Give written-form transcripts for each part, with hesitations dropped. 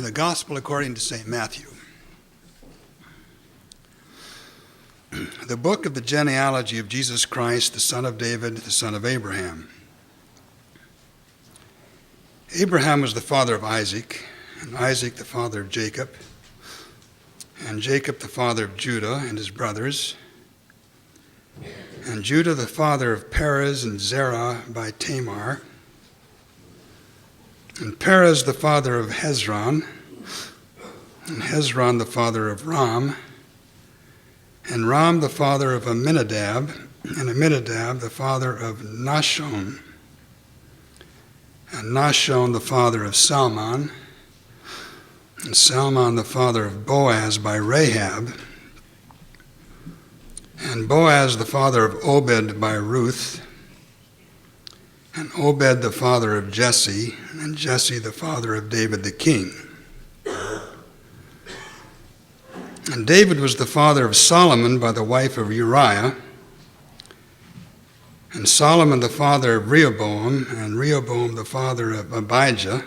The Gospel according to St. Matthew. The book of the genealogy of Jesus Christ, the son of David, the son of Abraham. Abraham was the father of Isaac, and Isaac the father of Jacob, and Jacob the father of Judah and his brothers, and Judah the father of Perez and Zerah by Tamar, and Perez the father of Hezron, and Hezron the father of Ram, and Ram the father of Amminadab, and Amminadab the father of Nahshon, and Nahshon the father of Salmon, and Salmon the father of Boaz by Rahab, and Boaz the father of Obed by Ruth, and Obed the father of Jesse, and Jesse the father of David the king. And David was the father of Solomon by the wife of Uriah, and Solomon the father of Rehoboam, and Rehoboam the father of Abijah,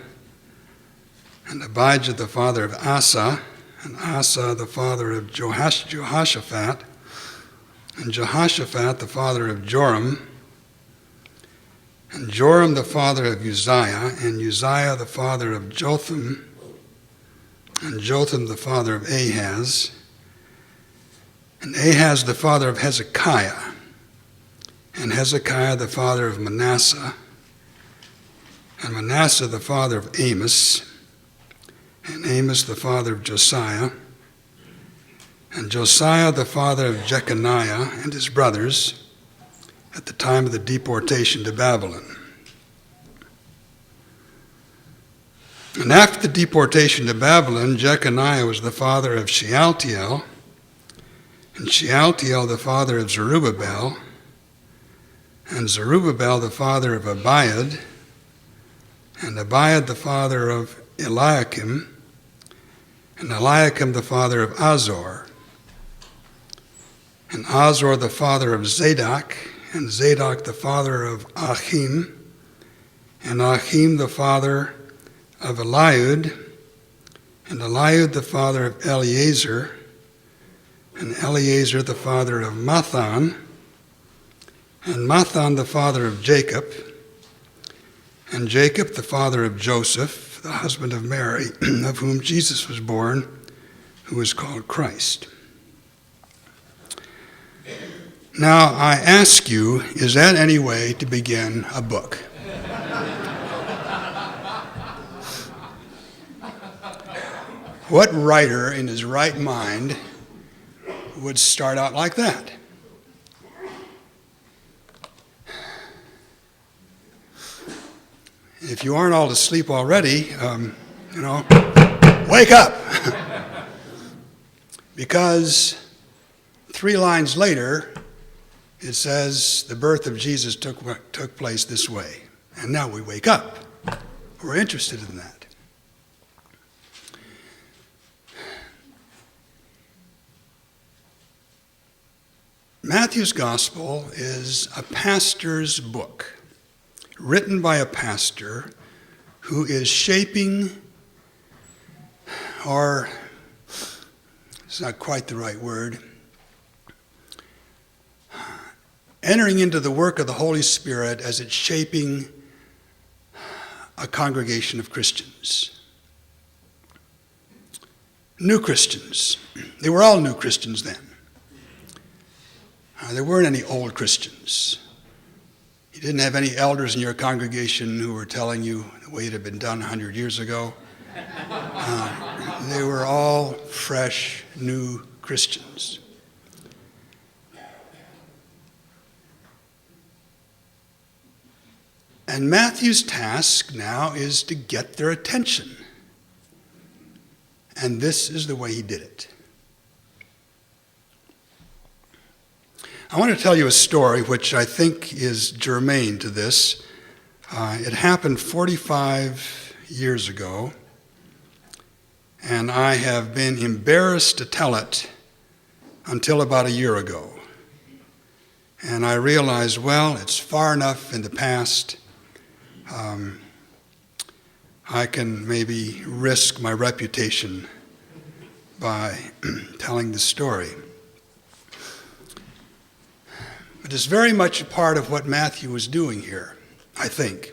and Abijah the father of Asa, and Asa the father of Jehoshaphat, and Jehoshaphat the father of Joram, and Joram the father of Uzziah, and Uzziah the father of Jotham, and Jotham the father of Ahaz, and Ahaz the father of Hezekiah, and Hezekiah the father of Manasseh, and Manasseh the father of Amos, and Amos the father of Josiah, and Josiah the father of Jeconiah and his brothers at the time of the deportation to Babylon. And after the deportation to Babylon, Jeconiah was the father of Shealtiel, and Shealtiel the father of Zerubbabel, and Zerubbabel the father of Abiad, and Abiad the father of Eliakim, and Eliakim the father of Azor, and Azor the father of Zadok, and Zadok the father of Achim, and Achim the father of Eliud, and Eliud the father of Eleazar, and Eleazar the father of Mathan, and Mathan the father of Jacob, and Jacob the father of Joseph, the husband of Mary, of whom Jesus was born, who is called Christ. Now, I ask you, is that any way to begin a book? What writer in his right mind would start out like that? If you aren't all asleep already, wake up! Because 3 lines later, it says the birth of Jesus took place this way. And now we wake up. We're interested in that. Matthew's Gospel is a pastor's book, written by a pastor who is shaping, or it's not quite the right word, entering into the work of the Holy Spirit as it's shaping a congregation of Christians. New Christians. They were all new Christians then. There weren't any old Christians. You didn't have any elders in your congregation who were telling you the way it had been done 100 years ago. They were all fresh, new Christians. And Matthew's task now is to get their attention. And this is the way he did it. I want to tell you a story which I think is germane to this. It happened 45 years ago, and I have been embarrassed to tell it until about a year ago. And I realized, well, it's far enough in the past. I can maybe risk my reputation by telling the story. It is very much a part of what Matthew was doing here, I think.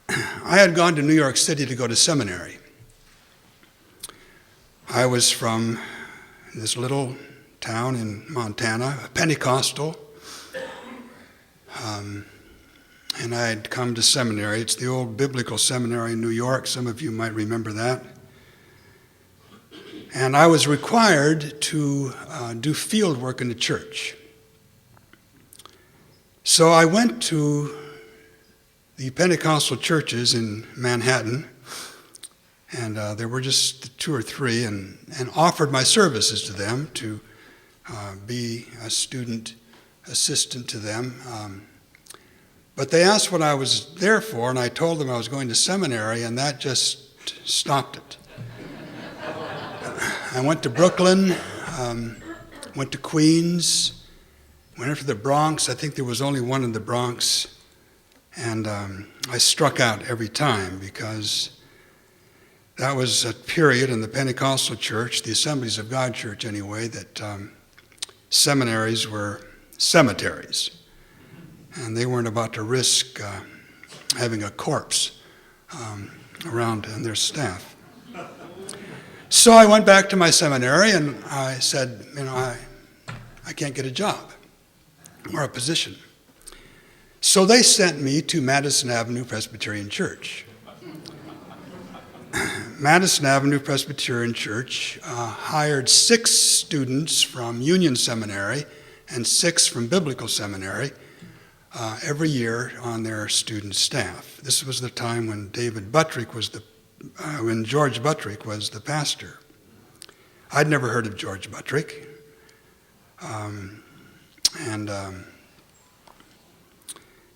I had gone to New York City to go to seminary. I was from this little town in Montana, a Pentecostal, and I'd come to seminary. It's the old biblical seminary in New York. Some of you might remember that. And I was required to do field work in the church. So I went to the Pentecostal churches in Manhattan, and there were just 2 or 3, and offered my services to them to be a student assistant to them. But they asked what I was there for, and I told them I was going to seminary, and that just stopped it. I went to Brooklyn, went to Queens, went into the Bronx. I think there was only one in the Bronx. And I struck out every time because that was a period in the Pentecostal church, the Assemblies of God church anyway, that seminaries were cemeteries. And they weren't about to risk having a corpse around in their staff. So I went back to my seminary and I said, I can't get a job or a position. So they sent me to Madison Avenue Presbyterian Church. Madison Avenue Presbyterian Church hired 6 students from Union Seminary and 6 from Biblical Seminary every year on their student staff. This was the time when when George Buttrick was the pastor. I'd never heard of George Buttrick.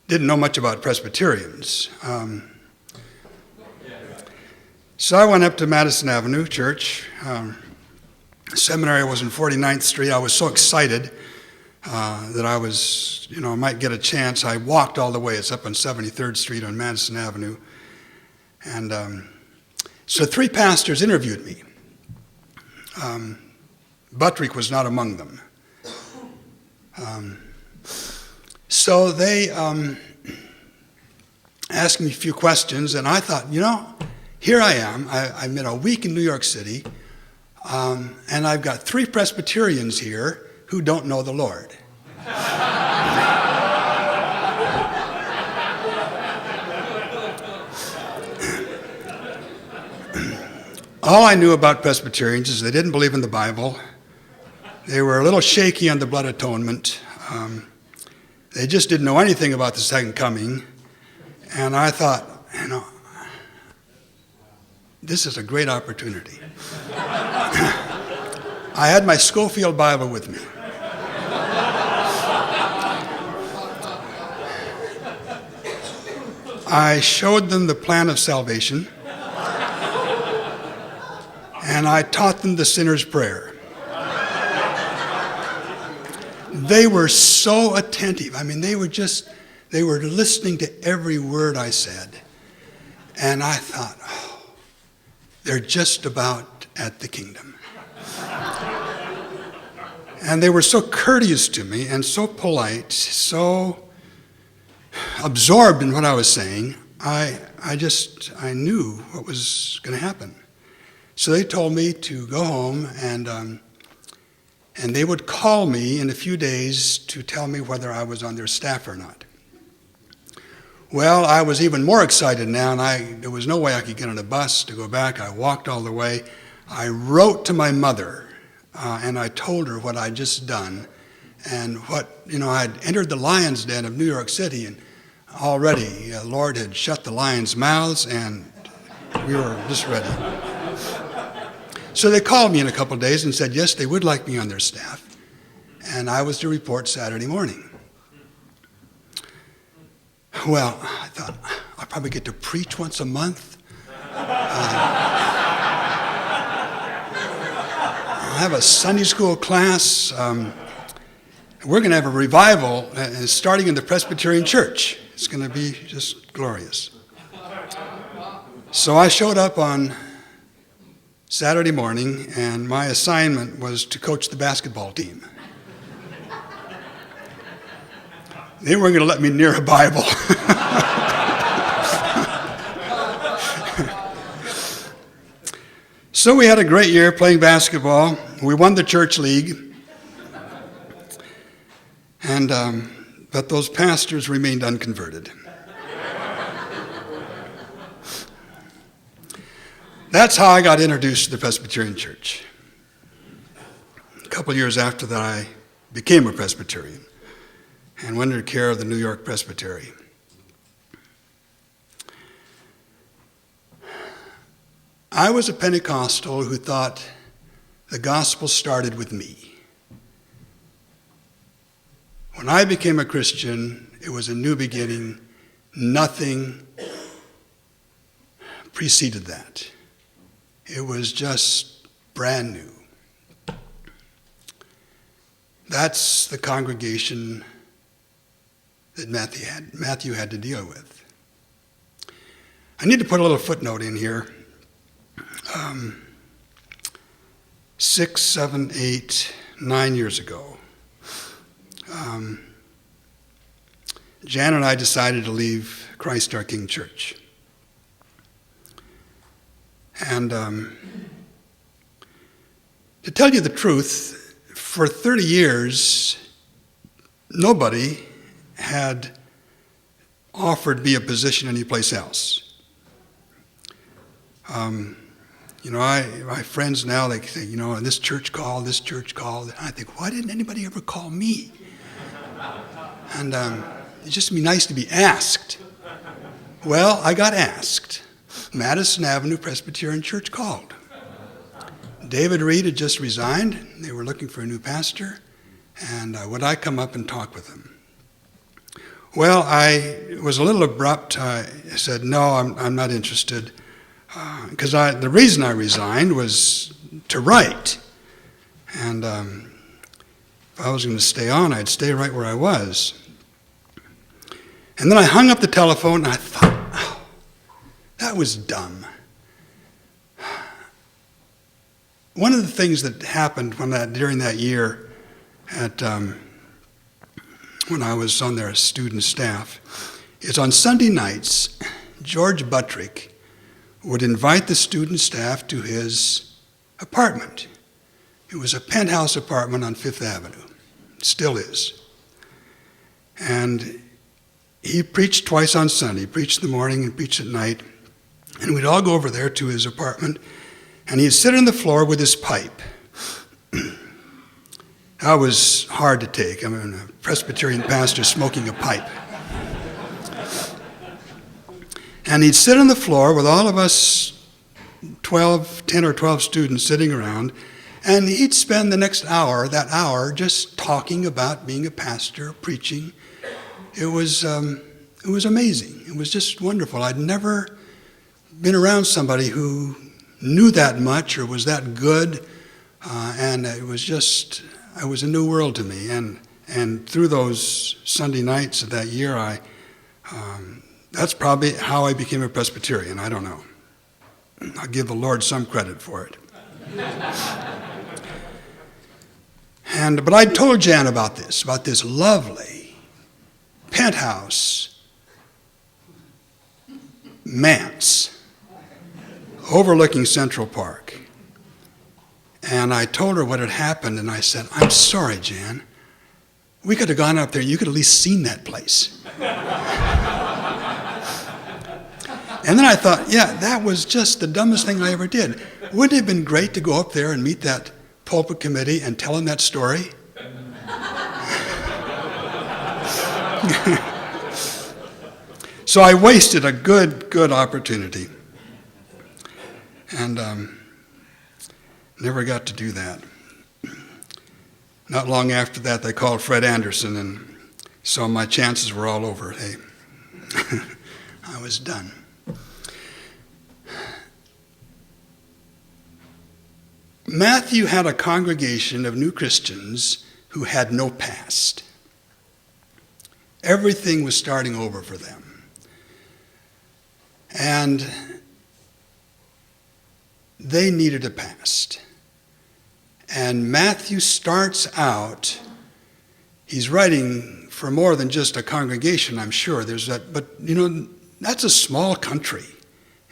Didn't know much about Presbyterians. So I went up to Madison Avenue Church. Seminary was in 49th Street. I was so excited that I was, I might get a chance. I walked all the way. It's up on 73rd Street on Madison Avenue. And so 3 pastors interviewed me. Buttrick was not among them. So they asked me a few questions, and I thought, here I am. I'm in a week in New York City, and I've got 3 Presbyterians here who don't know the Lord. All I knew about Presbyterians is they didn't believe in the Bible. They were a little shaky on the blood atonement. They just didn't know anything about the second coming. And I thought, this is a great opportunity. I had my Schofield Bible with me. I showed them the plan of salvation, and I taught them the sinner's prayer. They were so attentive. They were listening to every word I said. And I thought, they're just about at the kingdom. And they were so courteous to me and so polite, so absorbed in what I was saying, I knew what was going to happen. So they told me to go home and they would call me in a few days to tell me whether I was on their staff or not. Well, I was even more excited now, and there was no way I could get on a bus to go back. I walked all the way. I wrote to my mother, and I told her what I'd just done, and I'd entered the lion's den of New York City, and already the Lord had shut the lions' mouths, and we were just ready. So they called me in a couple of days and said, yes, they would like me on their staff, and I was to report Saturday morning. Well, I thought, I'll probably get to preach once a month. I'll have a Sunday school class. We're going to have a revival starting in the Presbyterian Church. It's going to be just glorious. So I showed up on Saturday morning, and my assignment was to coach the basketball team. They weren't going to let me near a Bible. So we had a great year playing basketball. We won the church league. And but those pastors remained unconverted. That's how I got introduced to the Presbyterian Church. A couple years after that, I became a Presbyterian and went under care of the New York Presbytery. I was a Pentecostal who thought the gospel started with me. When I became a Christian, it was a new beginning. Nothing preceded that. It was just brand new. That's the congregation that Matthew had to deal with. I need to put a little footnote in here. 6, 7, 8, 9 years ago, Jan and I decided to leave Christ Our King Church. And to tell you the truth, for 30 years, nobody had offered me a position anyplace else. My friends now, they say, this church called. And I think, why didn't anybody ever call me? And it'd just be nice to be asked. Well, I got asked. Madison Avenue Presbyterian Church called. David Reed had just resigned. They were looking for a new pastor. And would I come up and talk with them? Well, I was a little abrupt. I said, no, I'm not interested. Because the reason I resigned was to write. And if I was going to stay on, I'd stay right where I was. And then I hung up the telephone, and I thought, oh, that was dumb. One of the things that happened during that year when I was on their student staff is on Sunday nights, George Buttrick would invite the student staff to his apartment. It was a penthouse apartment on Fifth Avenue. It still is. And he preached twice on Sunday. He preached in the morning and preached at night. And we'd all go over there to his apartment, and he'd sit on the floor with his pipe. That was hard to take. I mean, a Presbyterian pastor smoking a pipe. And he'd sit on the floor with all of us 10 or 12 students sitting around, and he'd spend the next hour, just talking about being a pastor, preaching. It was amazing. It was just wonderful. I'd never been around somebody who knew that much or was that good, and it was a new world to me. And through those Sunday nights of that year, that's probably how I became a Presbyterian. I don't know. I'll give the Lord some credit for it. But I told Jan about this lovely penthouse manse overlooking Central Park. And I told her what had happened, and I said, I'm sorry, Jan. We could have gone up there. You could have at least seen that place. And then I thought, that was just the dumbest thing I ever did. Wouldn't it have been great to go up there and meet that pulpit committee and tell them that story? So I wasted a good opportunity. And never got to do that. Not long after that, they called Fred Anderson, and so my chances were all over. Hey, I was done. Matthew had a congregation of new Christians who had no past. Everything was starting over for them. And they needed a past. And Matthew starts out, he's writing for more than just a congregation, I'm sure. But that's a small country.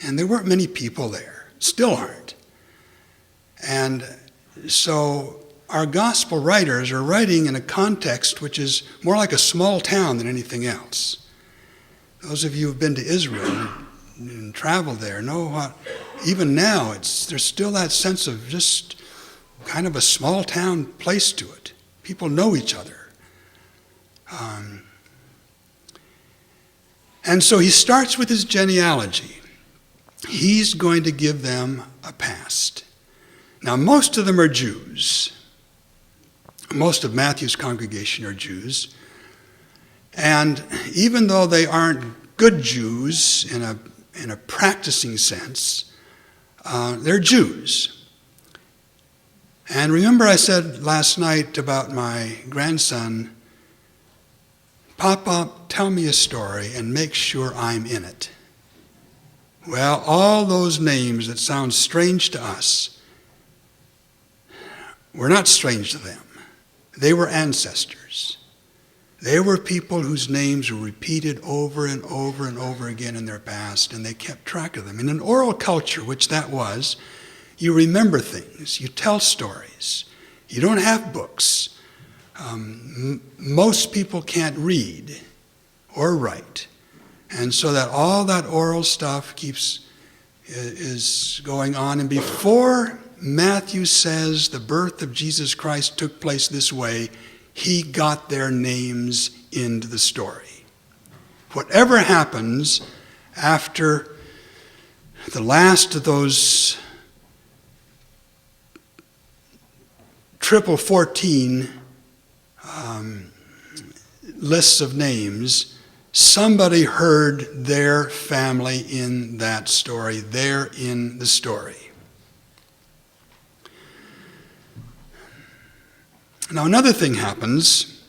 And there weren't many people there, still aren't. And so our gospel writers are writing in a context which is more like a small town than anything else. Those of you who've been to Israel and traveled there know what, even now, there's still that sense of just kind of a small town place to it. People know each other. And so he starts with his genealogy. He's going to give them a past. Now, most of them are Jews. Most of Matthew's congregation are Jews. And even though they aren't good Jews in a practicing sense, they're Jews. And remember I said last night about my grandson, Papa, tell me a story and make sure I'm in it. Well, all those names that sound strange to us were not strange to them. They were ancestors. They were people whose names were repeated over and over and over again in their past, and they kept track of them. In an oral culture, which that was, you remember things, you tell stories. You don't have books. Most people can't read or write. And so that all that oral stuff is going on. And before Matthew says the birth of Jesus Christ took place this way, he got their names into the story. Whatever happens after the last of those 14 lists of names, somebody heard their family in that story. They're in the story. Now, another thing happens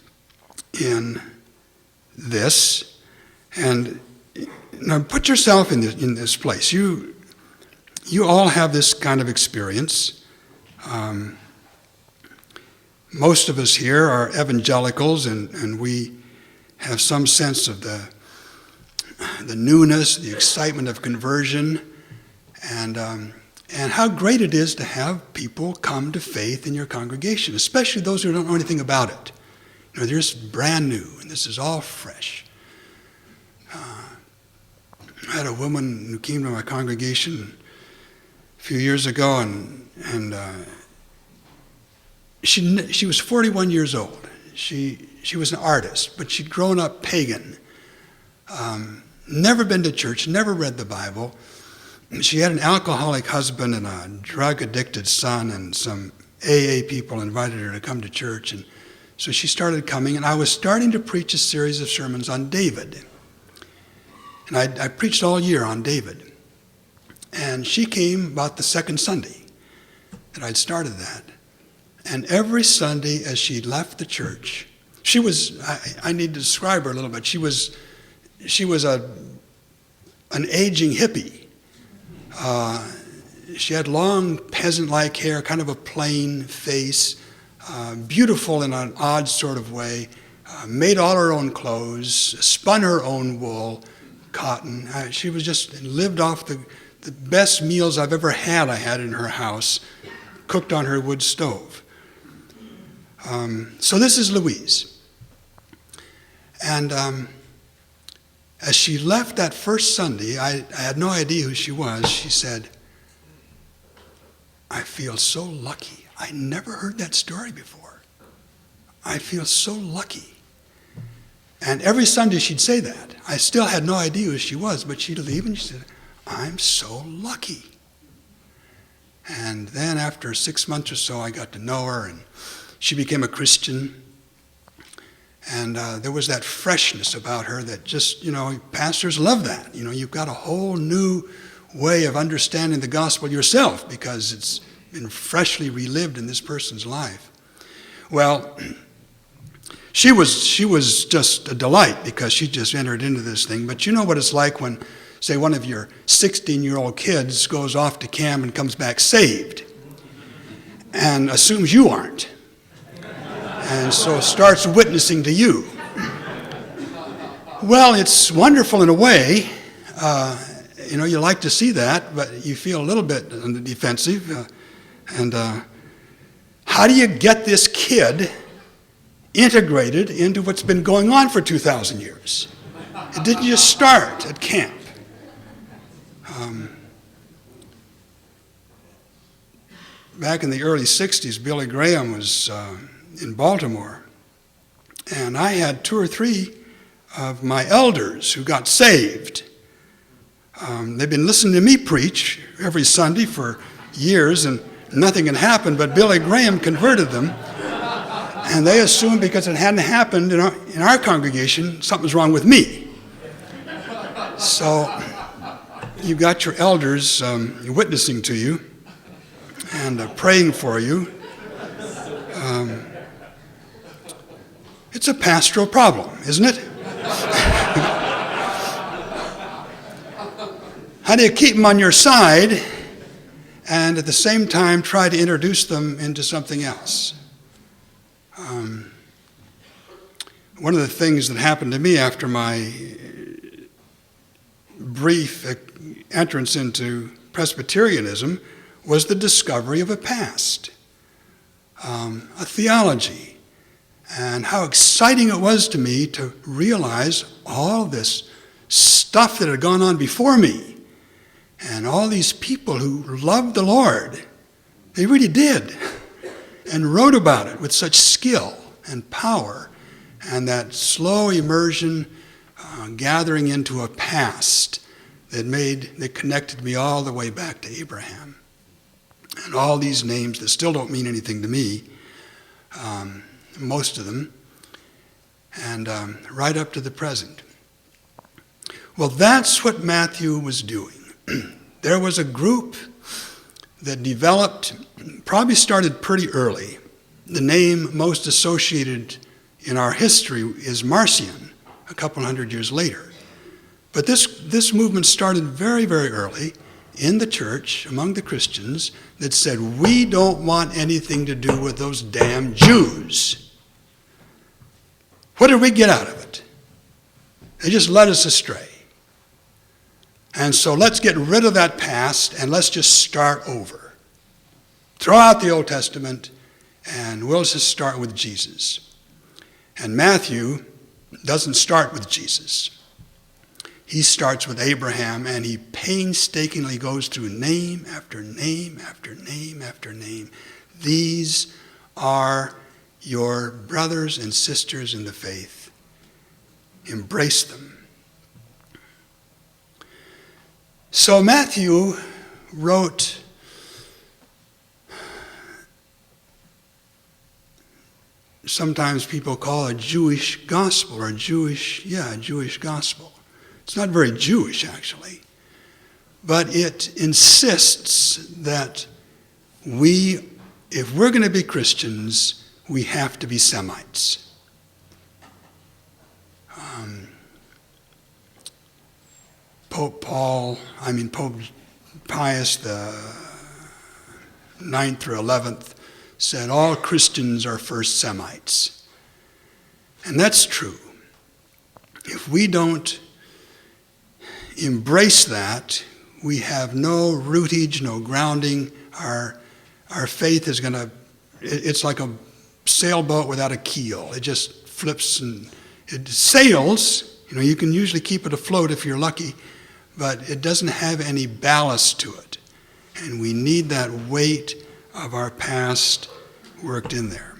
in this, and now put yourself in this place. You all have this kind of experience. Most of us here are evangelicals, and we have some sense of the newness, the excitement of conversion, and how great it is to have people come to faith in your congregation, especially those who don't know anything about it. They're just brand new, and this is all fresh. I had a woman who came to my congregation a few years ago, and she was 41 years old. She was an artist, but she'd grown up pagan, never been to church, never read the Bible. She had an alcoholic husband and a drug-addicted son, and some AA people invited her to come to church, and so she started coming, and I was starting to preach a series of sermons on David. And I preached all year on David. And she came about the second Sunday that I'd started that. And every Sunday as she left the church, she was, I need to describe her a little bit, she was an aging hippie. She had long peasant-like hair, kind of a plain face, beautiful in an odd sort of way, made all her own clothes, spun her own wool, cotton. She was just lived off the best meals I've ever had. I had in her house, cooked on her wood stove. So this is Louise. And as she left that first Sunday, I had no idea who she was. She said, "I feel so lucky. I never heard that story before. I feel so lucky." And every Sunday she'd say that. I still had no idea who she was, but she'd leave and she said, "I'm so lucky." And then after 6 months or so, I got to know her, and she became a Christian. And there was that freshness about her that just, pastors love that. You've got a whole new way of understanding the gospel yourself because it's been freshly relived in this person's life. Well, she was just a delight because she just entered into this thing. But you know what it's like when say one of your 16-year-old kids goes off to camp and comes back saved and assumes you aren't, and so starts witnessing to you. Well, it's wonderful in a way. You like to see that, but you feel a little bit on the defensive. How do you get this kid integrated into what's been going on for 2,000 years? It didn't just start at camp. Back in the early 60s, Billy Graham was in Baltimore, and I had 2 or 3 of my elders who got saved. They've been listening to me preach every Sunday for years, and nothing had happened, but Billy Graham converted them. And they assumed because it hadn't happened in our congregation, something's wrong with me. So you've got your elders witnessing to you and praying for you. It's a pastoral problem, isn't it? How do you keep them on your side and at the same time try to introduce them into something else? One of the things that happened to me after my brief entrance into Presbyterianism was the discovery of a past, a theology, and how exciting it was to me to realize all this stuff that had gone on before me, and all these people who loved the Lord. They really did, and wrote about it with such skill and power, and that slow immersion, gathering into a past that connected me all the way back to Abraham. And all these names that still don't mean anything to me, most of them, and right up to the present. Well, that's what Matthew was doing. There was a group that developed, probably started pretty early. The name most associated in our history is Marcion, a couple hundred years later. But this movement started very, very early in the church, among the Christians, that said, we don't want anything to do with those damn Jews. What did we get out of it? They just led us astray. And so let's get rid of that past and let's just start over. Throw out the Old Testament and we'll just start with Jesus. And Matthew doesn't start with Jesus. He starts with Abraham, and he painstakingly goes through name after name after name after name. These are your brothers and sisters in the faith. Embrace them. So Matthew wrote sometimes people call a Jewish gospel, or Jewish gospel. It's not very Jewish, actually, but it insists that if we're going to be Christians, we have to be Semites. Pope Pius the 9th or 11th said all Christians are first Semites. And that's true. If we don't embrace that, we have no rootage, no grounding. Our faith is it's like a sailboat without a keel. It just flips and it sails. You can usually keep it afloat if you're lucky, but it doesn't have any ballast to it. And we need that weight of our past worked in there.